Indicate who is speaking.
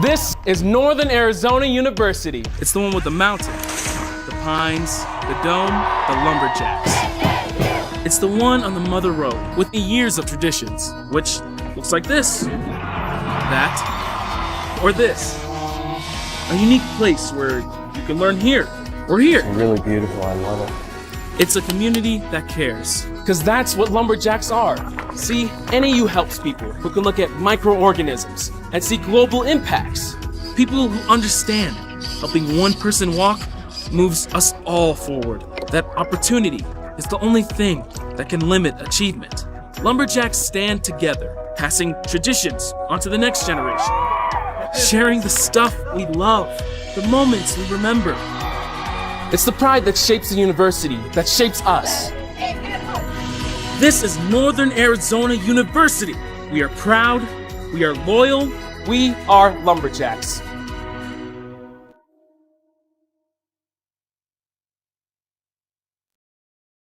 Speaker 1: This is Northern Arizona University.
Speaker 2: It's the one with the mountain, the pines, the dome, the Lumberjacks. It's the one on the Mother Road with years of traditions, which looks like this, that, or this. A unique place where you can learn here or here.
Speaker 3: It's really beautiful, I love it.
Speaker 2: It's a community that cares.
Speaker 1: Because that's what Lumberjacks are. See, NAU helps people who can look at microorganisms and see global impacts.
Speaker 2: People who understand helping one person walk moves us all forward. That opportunity is the only thing that can limit achievement. Lumberjacks stand together, passing traditions onto the next generation, sharing the stuff we love, the moments we remember.
Speaker 1: It's the pride that shapes the university, that shapes us.
Speaker 2: This is Northern Arizona University. We are proud, we are loyal,
Speaker 1: We are Lumberjacks.